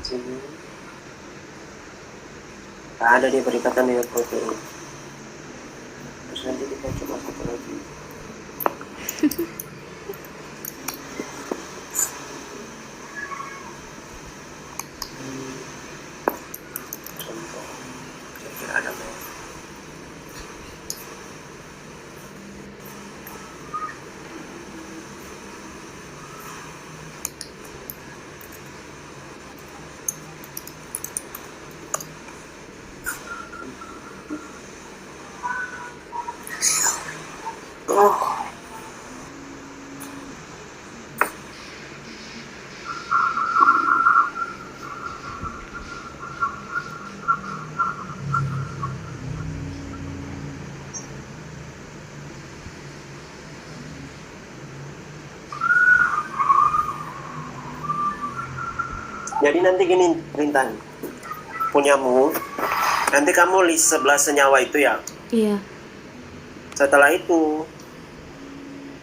sini. Nggak ada dia berikatan dengan protein. Terus nanti kita coba foto lagi. Contoh, kira-kira ada nggak? Oh. Jadi nanti gini perintah punyamu, nanti kamu list 11 senyawa itu ya. Iya. Setelah itu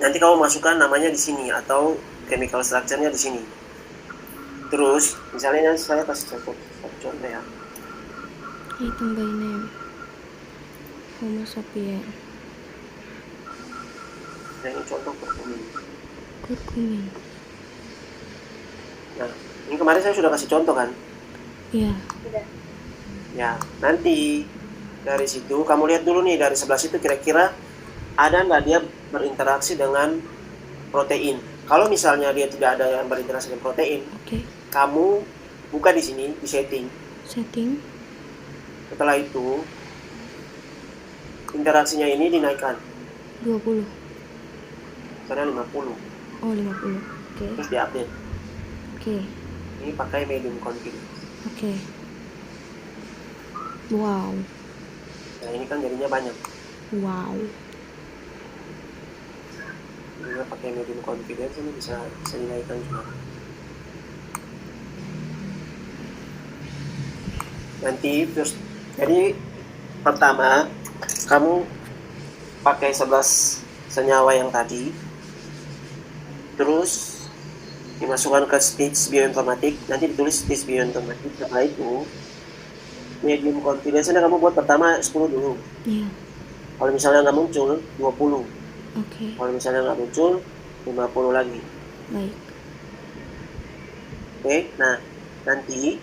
nanti kamu masukkan namanya di sini atau chemical structure-nya di sini. Terus misalnya saya kasih contoh ya. Item by name. Homo sapien. Nah, ini contoh kurkumin. Kurkumin. Nah, ini kemarin saya sudah kasih contoh kan? Iya. Ya, nanti dari situ kamu lihat dulu nih dari 11 itu kira-kira ada nggak dia berinteraksi dengan protein. Kalau misalnya dia tidak ada yang berinteraksi dengan protein, Oke. kamu buka di sini di setting. Setting. Setelah itu interaksinya ini dinaikkan 20. karena 50. Oh, 50. Oke. Terus diupdate. Oke. Ini pakai medium confidence. Oke. Wow. Nah, ini kan jadinya banyak. Wow. Juga pakai medium confidence ini bisa dinaikkan juga. Nanti terus jadi pertama kamu pakai 11 senyawa yang tadi, terus dimasukkan ke stage bioinformatik, nanti ditulis stage bioinformatik. Setelah itu medium confidence kamu buat pertama 10 dulu. Iya. Kalau misalnya nggak muncul 20. Oke. Kalau misalnya nggak muncul 50 lagi. Baik. Oke, nah nanti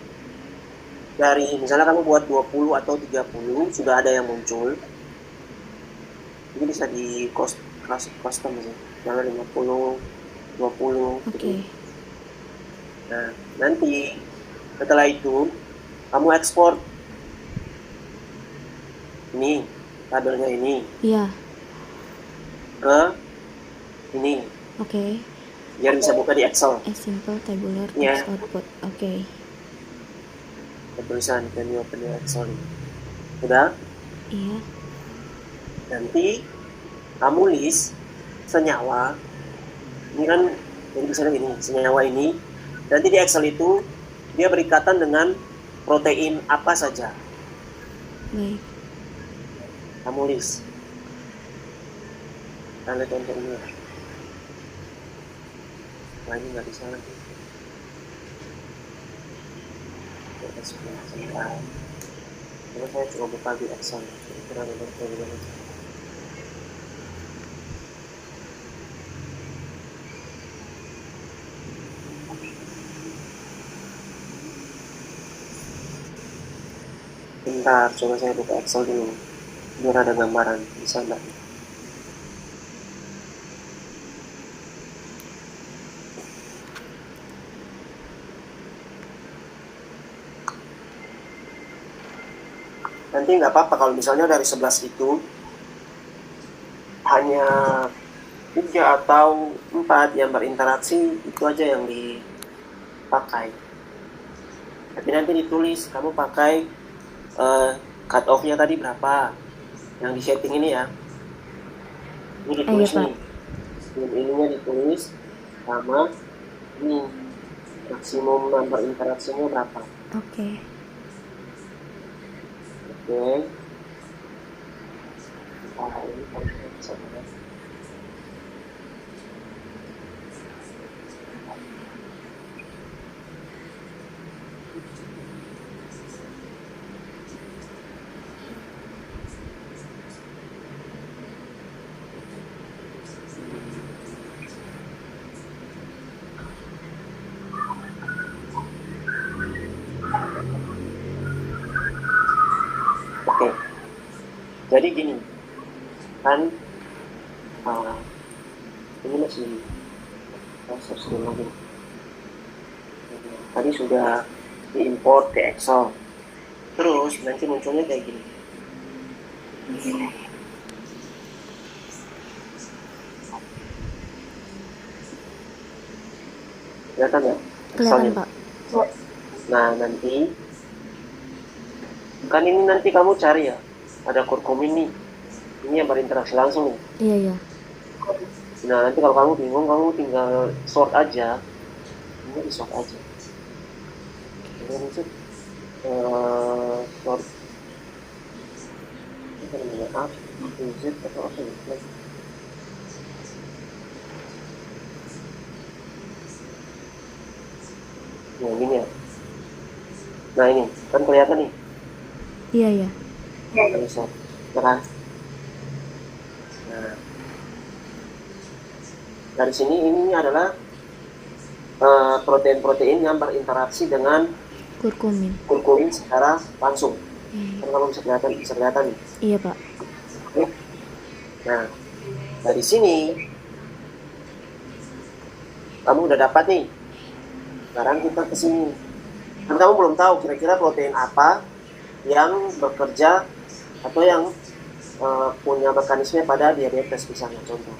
dari misalnya kamu buat 20 atau 30 sudah ada yang muncul, ini bisa di custom sih, misalnya 50, 20 Oke. gitu. Nah nanti setelah itu kamu ekspor ini tabelnya ini Iya. ke ini Oke. biar bisa buka di Excel. A simple tabular Iya. text output. Oke. Tulisan can you open your Excel ini. Sudah? Iya. Nanti kamu list senyawa ini kan, jadi misalnya gini, senyawa ini nanti di Excel itu dia berikatan dengan protein apa saja. Baik. Kamu list. Kita lihat contoh ini ya. Nah ini nggak bisa lagi. Kita sebentar. Terus saya coba buka di Excel. Kira-kira ada bagaimana. Bentar, coba saya buka Excel dulu biar ada gambaran di sana. Nanti nggak apa-apa kalau misalnya dari 11 itu hanya 3 atau 4 yang berinteraksi, itu aja yang dipakai. Tapi nanti ditulis kamu pakai cut off-nya tadi berapa yang di setting ini ya. Ini ditulis Pak. nih, ininya ditulis sama ini maksimum number interaksinya berapa. Oke. Oke. Ini kan bisa banget. Jadi gini, kan ini masih search dulu lagi. Tadi sudah diimport ke Excel. Terus nanti munculnya kayak gini. Kelihatan ya? Kelihatan, Excelnya. Pak. Nah, nanti kan ini nanti kamu cari ya, ada kurkumin nih. Ini yang berinteraksi langsung nih. Iya, iya. Nah, nanti kalau kamu bingung, kamu tinggal sort aja. Ini di sort aja. Ini sort ini namanya A, Z atau apa ya? Nah, gini ya. Nah, ini kan kelihatan nih. Iya, iya. Ada sort. Ya kan? Nah, dari sini ini adalah protein-protein yang berinteraksi dengan kurkumin secara langsung. Kan kamu bisa kelihatan nih. Iya, Pak. Nah, dari sini kamu udah dapat nih. Sekarang kita ke sini. Kan kamu belum tahu kira-kira protein apa yang bekerja atau yang punya mekanisme pada diabetes misalnya contoh.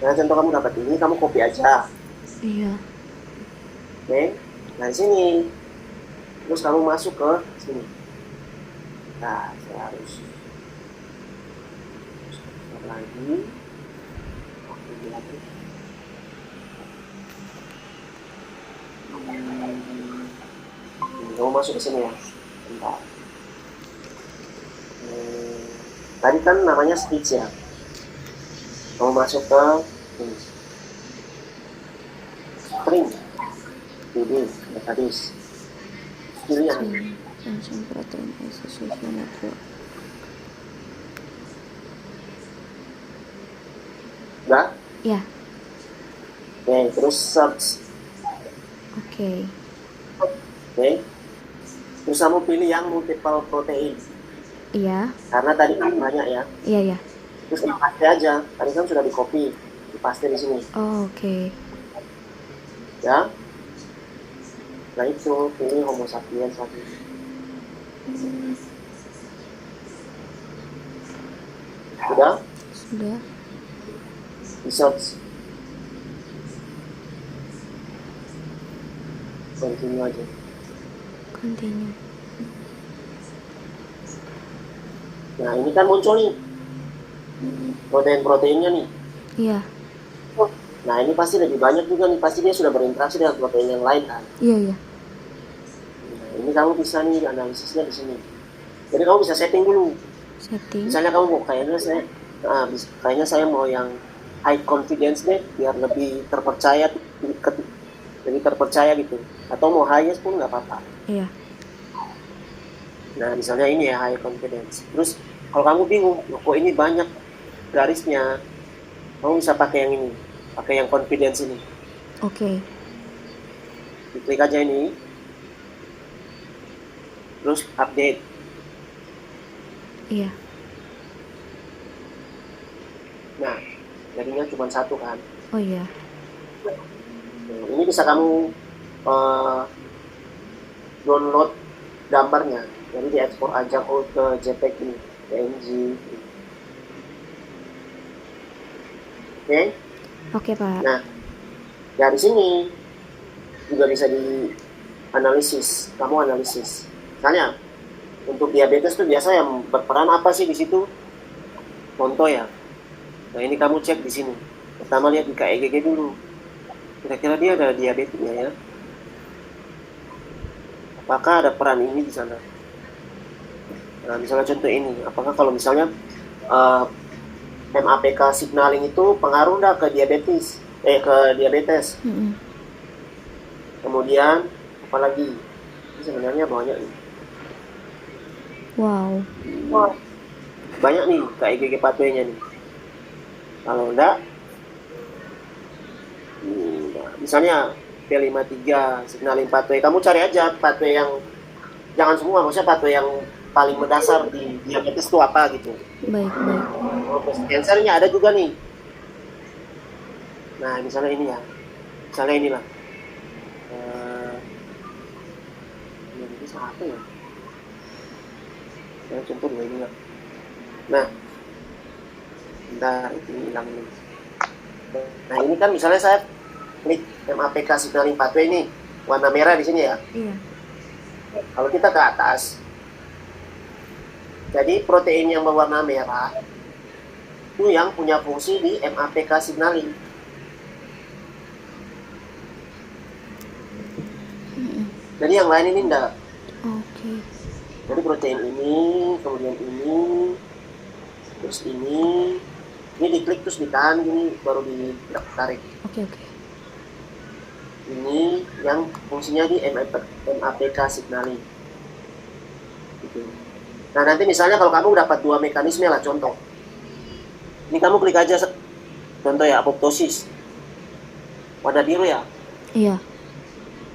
Nah, contoh kamu dapat ini, kamu copy aja. Iya. Oke, dari sini. Terus kamu masuk ke sini. Nah, saya harus lagi. Oke, lagi. Kamu masuk ke sini ya. Bentar. Tadi kan namanya speech ya. Kamu masuk ke ini. String. Ini, metadis. Pilih yang ini. Langsung protein isosulfur natrio. Udah? Ya. Oke, terus search. Oke. Oke. Terus kamu pilih yang multiple protein. Iya. Karena tadi kan banyak ya. Iya, iya. Terus paste aja. Tadi kan sudah di copy, dipaste di sini. Oh, oke. Ya. Nah itu pilih Homo sapiens lagi. Sudah? Sudah. Di search. Continue aja. Continue. Nah ini kan muncul nih protein-proteinnya nih. Iya. Nah ini pasti lebih banyak juga nih, pasti dia sudah berinteraksi dengan protein yang lain kan. Iya, iya. Nah, ini kamu bisa nih analisisnya di sini. Jadi kamu bisa setting dulu. Setting. Misalnya kamu mau kayaknya saya mau yang high confidence deh, biar lebih terpercaya, gitu. Atau mau highest pun nggak apa-apa. Iya. Nah misalnya ini ya high confidence. Terus kalau kamu bingung, kok ini banyak garisnya, kamu bisa pakai yang ini, pakai yang confidence ini. Oke. Klik aja ini, terus update. Iya. Nah jadinya cuma satu kan. Oh iya. Nah, ini bisa kamu download gambarnya, jadi diekspor aja ke JPEG ini, PNG. Oke? Oke, Pak. Nah, dari sini juga bisa dianalisis. Kamu analisis. Misalnya, untuk diabetes tuh biasa yang berperan apa sih di situ? Contoh ya. Nah, ini kamu cek di sini. Pertama lihat di KEGG dulu. Kira-kira dia ada diabetesnya ya? Apakah ada peran ini di sana? Nah, misalnya contoh ini. Apakah kalau misalnya MAPK signaling itu pengaruh nggak ke diabetes? Kemudian apalagi? Ini sebenarnya banyak nih. Wow. Banyak nih KEGG pathway-nya nih. Kalau enggak, misalnya P53 signaling pathway, kamu cari aja pathway yang, jangan semua, maksudnya pathway yang paling mendasar di diabetes itu apa gitu. Baik, baik. Oh, breast cancernya ada juga nih. Nah, misalnya ini ya. Misalnya inilah. Ini apa ya? Saya contoh dua ini lah. Nah, bentar, ini hilang ini. Nah, ini kan misalnya saya klik MAPK signaling pathway ini, warna merah di sini ya. Iya. Kalau kita ke atas, jadi protein yang berwarna merah itu yang punya fungsi di MAPK signaling. Jadi yang lain ini enggak. Oke. Jadi protein ini, kemudian ini, terus ini diklik terus ditahan gini, baru ditarik. Oke. Ini yang fungsinya di MAPK signaling. Gitu. Nah, nanti misalnya kalau kamu dapat dua mekanisme lah, contoh. Ini kamu klik aja, contoh ya, apoptosis. Warna biru ya. Iya.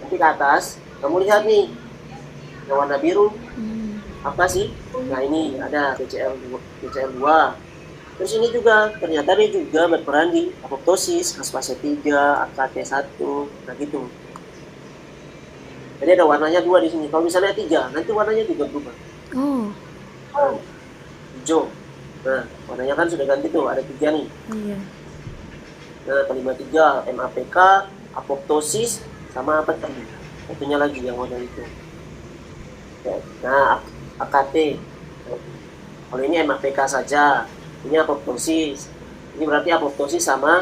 Nanti ke atas, kamu lihat nih, yang warna biru, apa sih? Nah, ini ada BCL2. Terus ini juga, ternyata dia juga berperan di apoptosis, kaspase 3, AKT1, nah gitu. Jadi ada warnanya 2 di sini. Kalau misalnya 3, nanti warnanya juga berubah. Oh. Hijau. Nah, warnanya kan sudah ganti tuh, ada 3 nih. Iya. Nah, kelima 3, MAPK, apoptosis, sama apa tadi? Satunya lagi yang warna itu. Nah, AKT. Kalau ini MAPK saja, ini apoptosis. Ini berarti apoptosis sama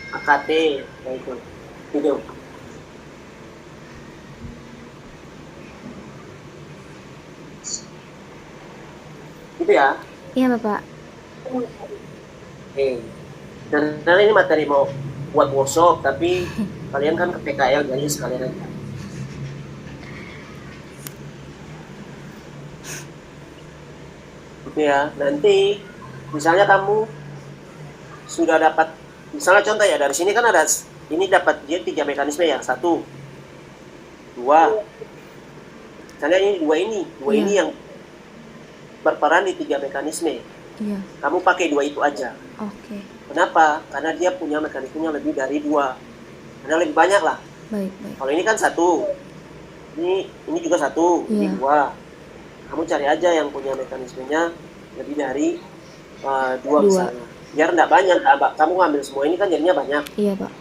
AKT, nah itu. Video. Gitu ya. Iya, Bapak. Oke. Dan ini materi mau buat workshop, tapi kalian kan ke PKL, jadi sekalian aja. Gitu ya. Nanti misalnya kamu sudah dapat, misalnya contoh ya, dari sini kan ada, ini dapat dia 3 mekanisme ya, 1, 2. Misalnya ini 2 ini yang berperan di 3 mekanisme. Iya. Kamu pakai 2 itu aja. Oke. Kenapa? Karena dia punya mekanismenya lebih dari 2. Karena lebih banyak lah. Baik. Kalau ini kan 1. Ini juga 1, ini Iya. 2. Kamu cari aja yang punya mekanismenya lebih dari 2 misalnya. Biar enggak banyak, kamu ambil semua ini kan jadinya banyak. Iya, Pak.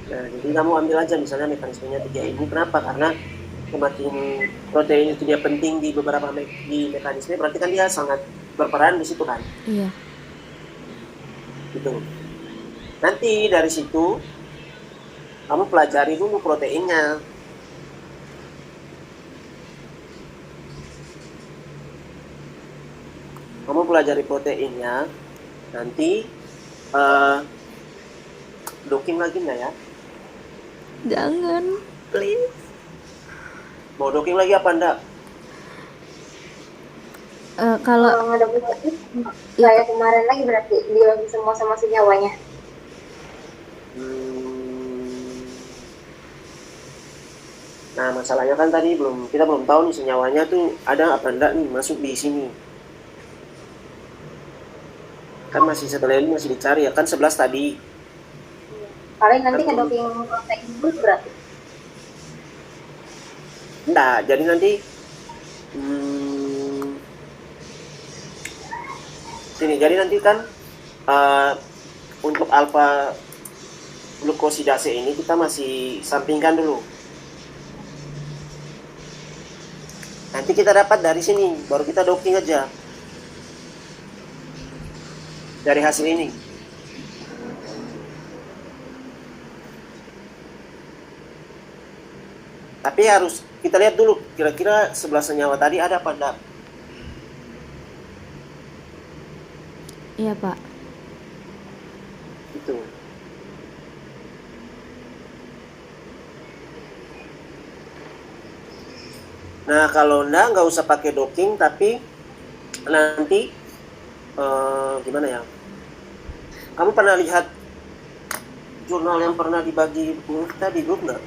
Nah, jadi kamu ambil aja misalnya mekanismenya 3 ini. Kenapa? Karena semakin protein itu dia penting di beberapa mekanisme, berarti kan dia sangat berperan di situ kan. Iya. Gitu. Nanti dari situ kamu pelajari dulu proteinnya. Kamu pelajari proteinnya, nanti docking lagi nggak ya? Jangan, please. Mau docking lagi apa enggak? Kalau ada positif kayak kemarin lagi berarti dibagi semua sama senyawanya. Nah, masalahnya kan tadi kita belum tahu nih senyawanya tuh ada apa enggak nih masuk di sini. Kan masih setelah ini masih dicari ya, kan 11 tadi. Paling nanti ngedoking protein dulu berarti. Enggak, jadi nanti sini, jadi nanti kan untuk alfa glukosidase ini kita masih sampingkan dulu. Nanti kita dapat dari sini, baru kita docking aja dari hasil ini. Tapi harus kita lihat dulu kira-kira 11 senyawa tadi ada apa enggak. iya, Pak. Gitu. Nah, kalau nggak usah pakai docking, tapi nanti gimana ya? Kamu pernah lihat jurnal yang pernah dibagi kita di grup nggak?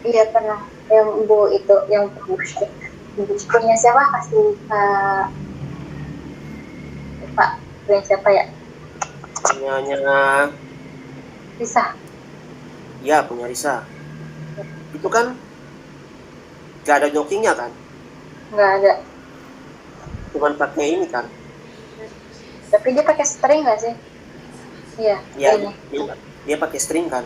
Iya pernah, yang Bu itu yang publish. punya siapa kasih ke Pak, punya siapa ya? Punyanya, Bisa. ya punya Risa. Itu kan gak ada jokingnya kan, Nggak ada. cuman pakai ini kan. Tapi dia pakai string nggak sih? Iya, Ya, kayaknya. dia pakai string kan.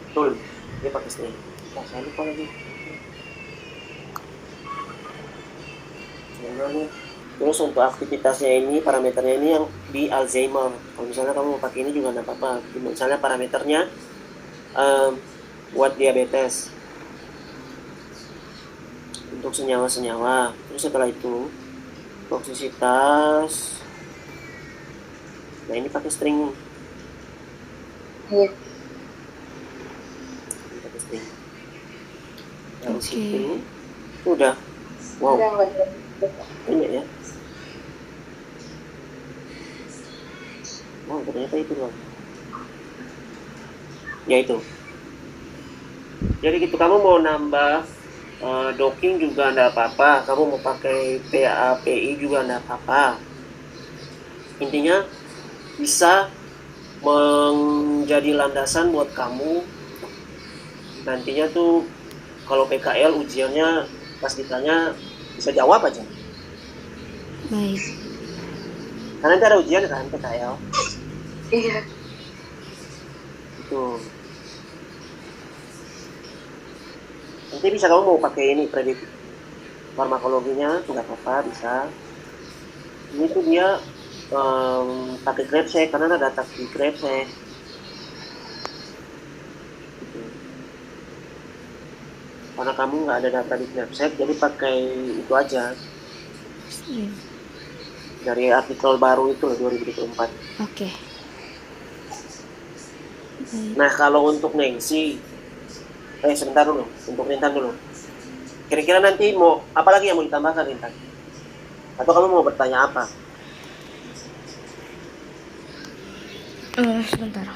Betul, dia pakai string. Oh, saya lupa lagi. Sebenarnya. Terus untuk aktivitasnya ini, parameternya ini yang di Alzheimer. Kalau misalnya kamu mau pakai ini juga nggak apa-apa. Misalnya parameternya buat diabetes. Untuk senyawa-senyawa. Terus setelah itu, toksisitas. Nah, ini pakai string. Iya. Ini pakai string. Dari Oke. situ, udah. Wow, Udah nggak ada. banyak ya. Wow, ternyata itu doang. Ya itu. Jadi gitu, kamu mau nambah docking juga enggak apa-apa. Kamu mau pakai PAPI juga enggak apa-apa. Intinya bisa menjadi landasan buat kamu nantinya tuh kalau PKL ujiannya pas ditanya bisa jawab aja. Baik. Karena nanti ada ujian kan PKL. Iya. Itu. Nanti bisa kamu mau pakai ini prediksi farmakologinya nggak apa-apa, bisa. Ini tuh dia pakai GrabSec karena ada data di GrabSec. Gitu. Karena kamu nggak ada data di GrabSec, jadi pakai itu aja String. dari artikel baru itu loh 2024. Oke. Baik. Nah kalau untuk Nancy, sebentar dulu, untuk Rintan dulu. Kira-kira nanti mau apa lagi yang mau ditambahkan Rintan? Atau kamu mau bertanya apa? Sebentar.